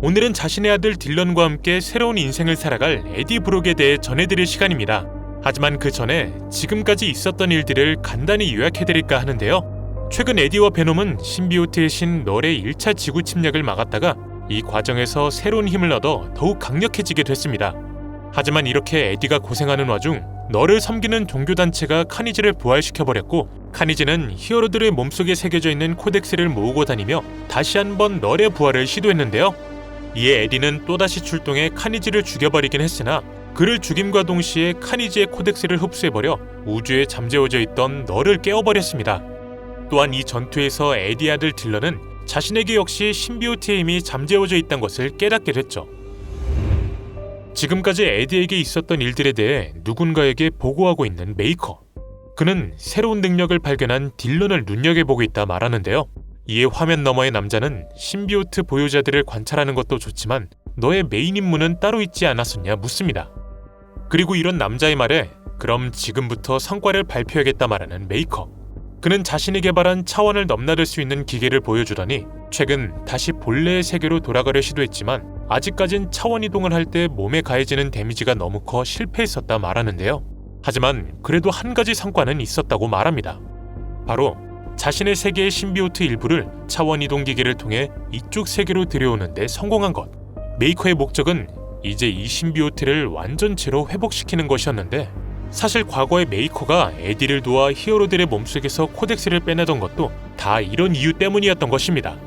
오늘은 자신의 아들 딜런과 함께 새로운 인생을 살아갈 에디 브록에 대해 전해드릴 시간입니다. 하지만 그 전에 지금까지 있었던 일들을 간단히 요약해드릴까 하는데요. 최근 에디와 베놈은 신비오트의 신 널의 1차 지구 침략을 막았다가 이 과정에서 새로운 힘을 얻어 더욱 강력해지게 됐습니다. 하지만 이렇게 에디가 고생하는 와중 널을 섬기는 종교단체가 카니지를 부활시켜버렸고, 카니지는 히어로들의 몸속에 새겨져 있는 코덱스를 모으고 다니며 다시 한번 널의 부활을 시도했는데요. 이에 에디는 또다시 출동해 카니지를 죽여버리긴 했으나 그를 죽임과 동시에 카니지의 코덱스를 흡수해버려 우주에 잠재워져 있던 널을 깨워버렸습니다. 또한 이 전투에서 에디 아들 딜런은 자신에게 역시 신비오트의 힘이 잠재워져 있다는 것을 깨닫게 됐죠. 지금까지 에디에게 있었던 일들에 대해 누군가에게 보고하고 있는 메이커. 그는 새로운 능력을 발견한 딜런을 눈여겨보고 있다 말하는데요. 이에 화면 너머의 남자는 신비오트 보유자들을 관찰하는 것도 좋지만 너의 메인 임무는 따로 있지 않았었냐 묻습니다. 그리고 이런 남자의 말에 그럼 지금부터 성과를 발표하겠다 말하는 메이커. 그는 자신이 개발한 차원을 넘나들 수 있는 기계를 보여주더니 최근 다시 본래의 세계로 돌아가려 시도했지만 아직까진 차원 이동을 할 때 몸에 가해지는 데미지가 너무 커 실패했었다 말하는데요. 하지만 그래도 한 가지 성과는 있었다고 말합니다. 바로 자신의 세계의 신비오트 일부를 차원 이동 기계를 통해 이쪽 세계로 들여오는 데 성공한 것. 메이커의 목적은 이제 이 신비오트를 완전체로 회복시키는 것이었는데, 사실 과거에 메이커가 에디를 도와 히어로들의 몸속에서 코덱스를 빼내던 것도 다 이런 이유 때문이었던 것입니다.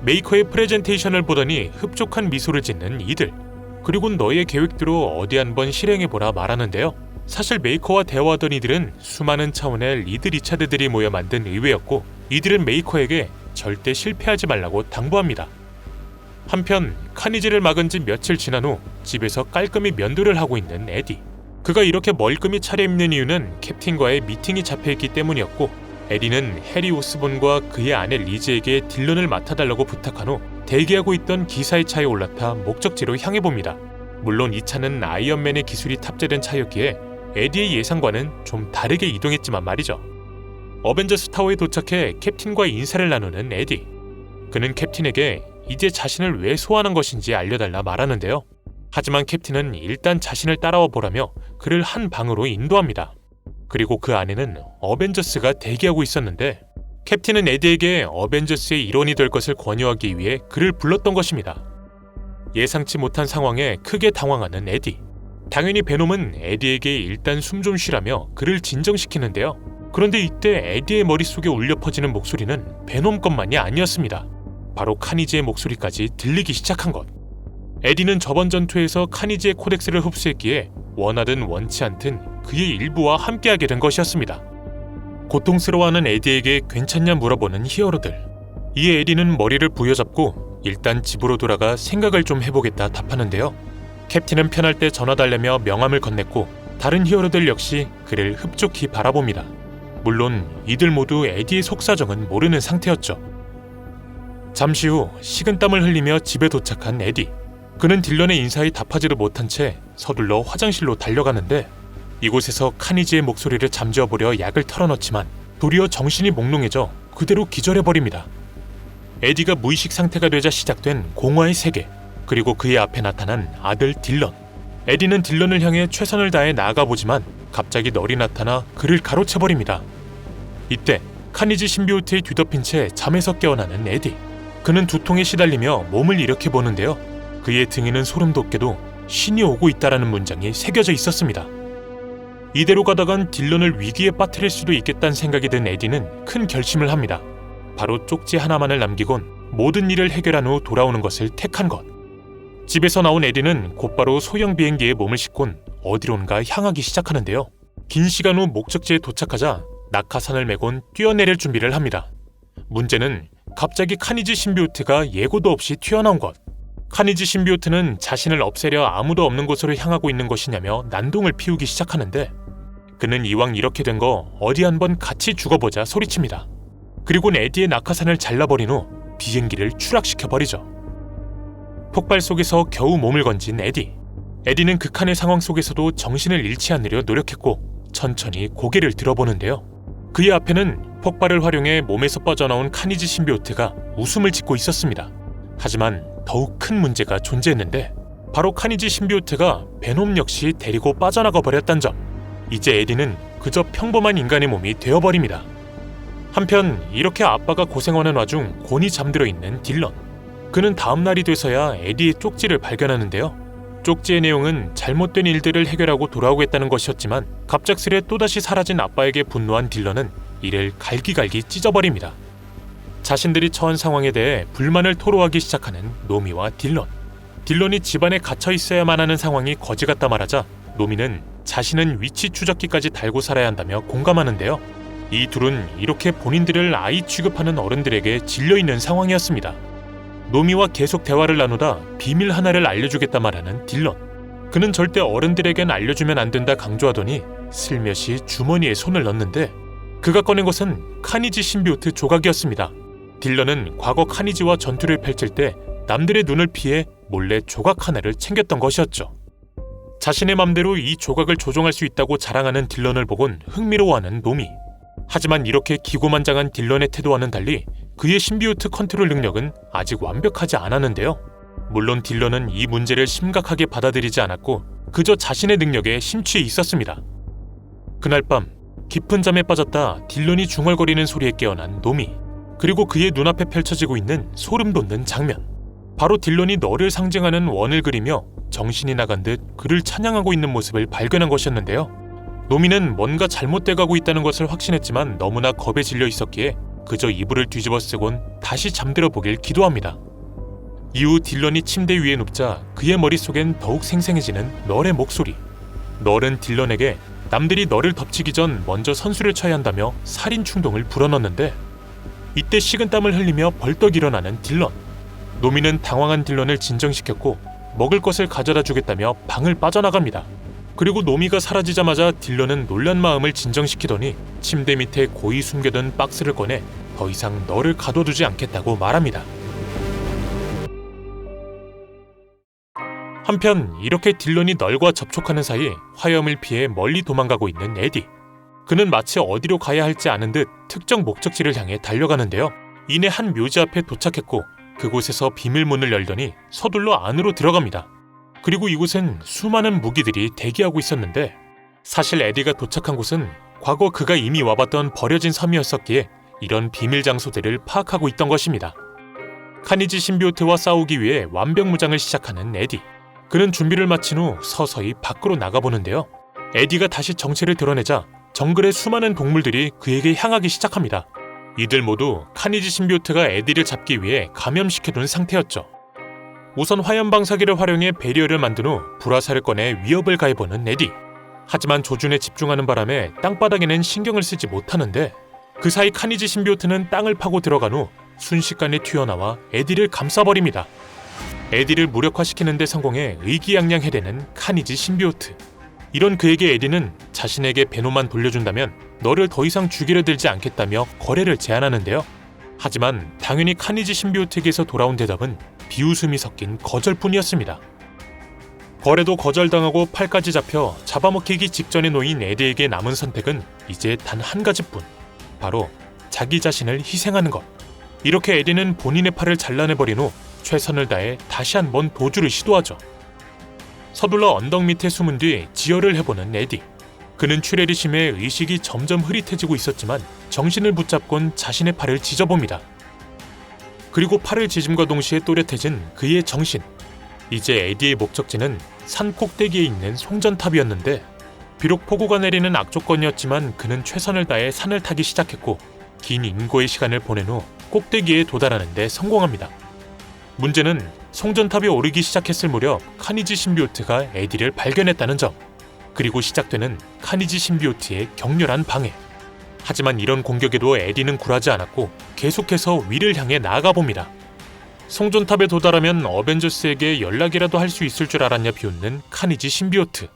메이커의 프레젠테이션을 보더니 흡족한 미소를 짓는 이들. 그리고 너의 계획대로 어디 한번 실행해보라 말하는데요. 사실 메이커와 대화하던 이들은 수많은 차원의 리드 리차드들이 모여 만든 의뢰였고, 이들은 메이커에게 절대 실패하지 말라고 당부합니다. 한편 카니지를 막은 지 며칠 지난 후 집에서 깔끔히 면도를 하고 있는 에디. 그가 이렇게 멀끔히 차려입는 이유는 캡틴과의 미팅이 잡혀있기 때문이었고, 에디는 해리 오스본과 그의 아내 리즈에게 딜런을 맡아달라고 부탁한 후 대기하고 있던 기사의 차에 올라타 목적지로 향해봅니다. 물론 이 차는 아이언맨의 기술이 탑재된 차였기에 에디의 예상과는 좀 다르게 이동했지만 말이죠. 어벤져스 타워에 도착해 캡틴과 인사를 나누는 에디. 그는 캡틴에게 이제 자신을 왜 소환한 것인지 알려달라 말하는데요. 하지만 캡틴은 일단 자신을 따라와 보라며 그를 한 방으로 인도합니다. 그리고 그 안에는 어벤져스가 대기하고 있었는데, 캡틴은 에디에게 어벤져스의 일원이 될 것을 권유하기 위해 그를 불렀던 것입니다. 예상치 못한 상황에 크게 당황하는 에디. 당연히 베놈은 에디에게 일단 숨 좀 쉬라며 그를 진정시키는데요. 그런데 이때 에디의 머릿속에 울려 퍼지는 목소리는 베놈 것만이 아니었습니다. 바로 카니지의 목소리까지 들리기 시작한 것. 에디는 저번 전투에서 카니지의 코덱스를 흡수했기에 원하든 원치 않든 그의 일부와 함께하게 된 것이었습니다. 고통스러워하는 에디에게 괜찮냐 물어보는 히어로들. 이에 에디는 머리를 부여잡고 일단 집으로 돌아가 생각을 좀 해보겠다 답하는데요. 캡틴은 편할 때 전화 달래며 명함을 건넸고, 다른 히어로들 역시 그를 흡족히 바라봅니다. 물론 이들 모두 에디의 속사정은 모르는 상태였죠. 잠시 후 식은땀을 흘리며 집에 도착한 에디. 그는 딜런의 인사에 답하지도 못한 채 서둘러 화장실로 달려가는데, 이곳에서 카니지의 목소리를 잠재워보려 약을 털어넣지만 도리어 정신이 몽롱해져 그대로 기절해버립니다. 에디가 무의식 상태가 되자 시작된 공허의 세계, 그리고 그의 앞에 나타난 아들 딜런. 에디는 딜런을 향해 최선을 다해 나아가보지만 갑자기 널이 나타나 그를 가로채버립니다. 이때 카니지 신비오트에 뒤덮인 채 잠에서 깨어나는 에디. 그는 두통에 시달리며 몸을 일으켜보는데요. 그의 등에는 소름 돋게도 신이 오고 있다라는 문장이 새겨져 있었습니다. 이대로 가다간 딜런을 위기에 빠뜨릴 수도 있겠다는 생각이 든 에디는 큰 결심을 합니다. 바로 쪽지 하나만을 남기곤 모든 일을 해결한 후 돌아오는 것을 택한 것. 집에서 나온 에디는 곧바로 소형 비행기에 몸을 싣곤 어디론가 향하기 시작하는데요. 긴 시간 후 목적지에 도착하자 낙하산을 메곤 뛰어내릴 준비를 합니다. 문제는 갑자기 카니지 신비오트가 예고도 없이 튀어나온 것. 카니지 신비오트는 자신을 없애려 아무도 없는 곳으로 향하고 있는 것이냐며 난동을 피우기 시작하는데, 그는 이왕 이렇게 된 거 어디 한번 같이 죽어보자 소리칩니다. 그리고는 에디의 낙하산을 잘라버린 후 비행기를 추락시켜버리죠. 폭발 속에서 겨우 몸을 건진 에디. 에디는 극한의 상황 속에서도 정신을 잃지 않으려 노력했고 천천히 고개를 들어보는데요. 그의 앞에는 폭발을 활용해 몸에서 뻗어나온 카니지 신비오트가 웃음을 짓고 있었습니다. 하지만 더욱 큰 문제가 존재했는데 바로 카니지 신비오트가 베놈 역시 데리고 빠져나가 버렸단 점. 이제 에디는 그저 평범한 인간의 몸이 되어버립니다. 한편 이렇게 아빠가 고생하는 와중 곤히 잠들어 있는 딜런. 그는 다음날이 돼서야 에디의 쪽지를 발견하는데요. 쪽지의 내용은 잘못된 일들을 해결하고 돌아오겠다는 것이었지만 갑작스레 또다시 사라진 아빠에게 분노한 딜런은 이를 갈기갈기 찢어버립니다. 자신들이 처한 상황에 대해 불만을 토로하기 시작하는 노미와 딜런. 딜런이 집안에 갇혀 있어야만 하는 상황이 거지 같다 말하자 노미는 자신은 위치 추적기까지 달고 살아야 한다며 공감하는데요. 이 둘은 이렇게 본인들을 아이 취급하는 어른들에게 질려있는 상황이었습니다. 노미와 계속 대화를 나누다 비밀 하나를 알려주겠다 말하는 딜런. 그는 절대 어른들에겐 알려주면 안 된다 강조하더니 슬며시 주머니에 손을 넣는데 그가 꺼낸 것은 카니지 신비오트 조각이었습니다. 딜런은 과거 카니지와 전투를 펼칠 때 남들의 눈을 피해 몰래 조각 하나를 챙겼던 것이었죠. 자신의 맘대로 이 조각을 조종할 수 있다고 자랑하는 딜런을 보곤 흥미로워하는 노미. 하지만 이렇게 기고만장한 딜런의 태도와는 달리 그의 신비오트 컨트롤 능력은 아직 완벽하지 않았는데요. 물론 딜런은 이 문제를 심각하게 받아들이지 않았고 그저 자신의 능력에 심취해 있었습니다. 그날 밤 깊은 잠에 빠졌다 딜런이 중얼거리는 소리에 깨어난 노미. 그리고 그의 눈앞에 펼쳐지고 있는 소름 돋는 장면. 바로 딜런이 너를 상징하는 원을 그리며 정신이 나간 듯 그를 찬양하고 있는 모습을 발견한 것이었는데요. 노미는 뭔가 잘못돼가고 있다는 것을 확신했지만 너무나 겁에 질려 있었기에 그저 이불을 뒤집어 쓰곤 다시 잠들어 보길 기도합니다. 이후 딜런이 침대 위에 눕자 그의 머릿속엔 더욱 생생해지는 널의 목소리. 널은 딜런에게 남들이 너를 덮치기 전 먼저 선수를 쳐야 한다며 살인 충동을 불어넣는데 이때 식은땀을 흘리며 벌떡 일어나는 딜런. 노미는 당황한 딜런을 진정시켰고 먹을 것을 가져다 주겠다며 방을 빠져나갑니다. 그리고 노미가 사라지자마자 딜런은 놀란 마음을 진정시키더니 침대 밑에 고이 숨겨둔 박스를 꺼내 더 이상 너를 가둬두지 않겠다고 말합니다. 한편 이렇게 딜런이 널과 접촉하는 사이 화염을 피해 멀리 도망가고 있는 에디. 그는 마치 어디로 가야 할지 아는 듯 특정 목적지를 향해 달려가는데요. 이내 한 묘지 앞에 도착했고 그곳에서 비밀문을 열더니 서둘러 안으로 들어갑니다. 그리고 이곳엔 수많은 무기들이 대기하고 있었는데 사실 에디가 도착한 곳은 과거 그가 이미 와봤던 버려진 섬이었었기에 이런 비밀 장소들을 파악하고 있던 것입니다. 카니지 신비오트와 싸우기 위해 완벽무장을 시작하는 에디. 그는 준비를 마친 후 서서히 밖으로 나가보는데요. 에디가 다시 정체를 드러내자 정글의 수많은 동물들이 그에게 향하기 시작합니다. 이들 모두 카니지 신비오트가 에디를 잡기 위해 감염시켜둔 상태였죠. 우선 화염 방사기를 활용해 배리어를 만든 후 불화살을 꺼내 위협을 가해보는 에디. 하지만 조준에 집중하는 바람에 땅바닥에는 신경을 쓰지 못하는데 그 사이 카니지 신비오트는 땅을 파고 들어간 후 순식간에 튀어나와 에디를 감싸버립니다. 에디를 무력화시키는 데 성공해 의기양양해대는 카니지 신비오트. 이런 그에게 에디는 자신에게 베놈만 돌려준다면 너를 더 이상 죽이려 들지 않겠다며 거래를 제안하는데요. 하지만 당연히 카니지 신비오트에게서 돌아온 대답은 비웃음이 섞인 거절뿐이었습니다. 거래도 거절당하고 팔까지 잡혀 잡아먹히기 직전에 놓인 에디에게 남은 선택은 이제 단 한 가지뿐. 바로 자기 자신을 희생하는 것. 이렇게 에디는 본인의 팔을 잘라내버린 후 최선을 다해 다시 한번 도주를 시도하죠. 서둘러 언덕 밑에 숨은 뒤 지혈을 해보는 에디. 그는 출혈이 심해 의식이 점점 흐릿해지고 있었지만 정신을 붙잡곤 자신의 팔을 찢어봅니다. 그리고 팔을 찢음과 동시에 또렷해진 그의 정신. 이제 에디의 목적지는 산 꼭대기에 있는 송전탑이었는데 비록 폭우가 내리는 악조건이었지만 그는 최선을 다해 산을 타기 시작했고 긴 인고의 시간을 보낸 후 꼭대기에 도달하는 데 성공합니다. 문제는 송전탑에 오르기 시작했을 무렵 카니지 신비오트가 에디를 발견했다는 점. 그리고 시작되는 카니지 신비오트의 격렬한 방해. 하지만 이런 공격에도 에디는 굴하지 않았고 계속해서 위를 향해 나아가 봅니다. 송전탑에 도달하면 어벤져스에게 연락이라도 할 수 있을 줄 알았냐 비웃는 카니지 신비오트.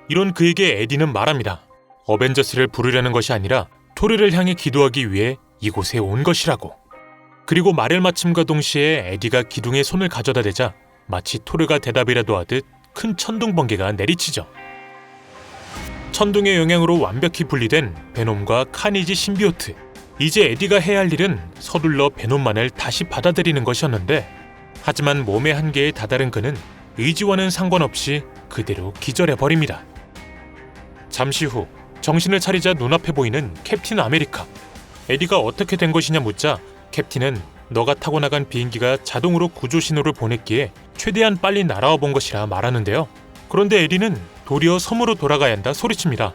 이런 그에게 에디는 말합니다. 어벤져스를 부르려는 것이 아니라 토르를 향해 기도하기 위해 이곳에 온 것이라고. 그리고 말을 마침과 동시에 에디가 기둥에 손을 가져다 대자 마치 토르가 대답이라도 하듯 큰 천둥 번개가 내리치죠. 천둥의 영향으로 완벽히 분리된 베놈과 카니지 신비오트. 이제 에디가 해야 할 일은 서둘러 베놈만을 다시 받아들이는 것이었는데 하지만 몸의 한계에 다다른 그는 의지와는 상관없이 그대로 기절해버립니다. 잠시 후 정신을 차리자 눈앞에 보이는 캡틴 아메리카. 에디가 어떻게 된 것이냐 묻자 캡틴은 너가 타고 나간 비행기가 자동으로 구조 신호를 보냈기에 최대한 빨리 날아와 본 것이라 말하는데요. 그런데 에디는 도리어 섬으로 돌아가야 한다 소리칩니다.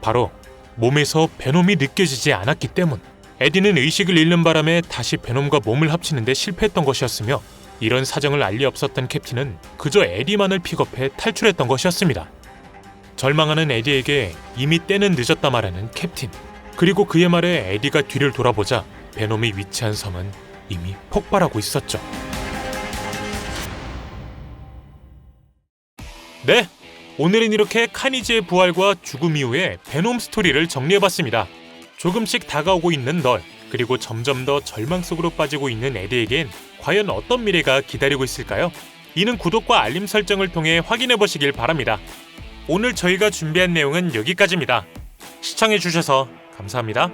바로 몸에서 베놈이 느껴지지 않았기 때문. 에디는 의식을 잃는 바람에 다시 베놈과 몸을 합치는 데 실패했던 것이었으며 이런 사정을 알 리 없었던 캡틴은 그저 에디만을 픽업해 탈출했던 것이었습니다. 절망하는 에디에게 이미 때는 늦었다 말하는 캡틴. 그리고 그의 말에 에디가 뒤를 돌아보자 베놈이 위치한 섬은 이미 폭발하고 있었죠. 네, 오늘은 이렇게 카니지의 부활과 죽음 이후의 베놈 스토리를 정리해봤습니다. 조금씩 다가오고 있는 널, 그리고 점점 더 절망 속으로 빠지고 있는 에디에겐 과연 어떤 미래가 기다리고 있을까요? 이는 구독과 알림 설정을 통해 확인해보시길 바랍니다. 오늘 저희가 준비한 내용은 여기까지입니다. 시청해주셔서 감사합니다.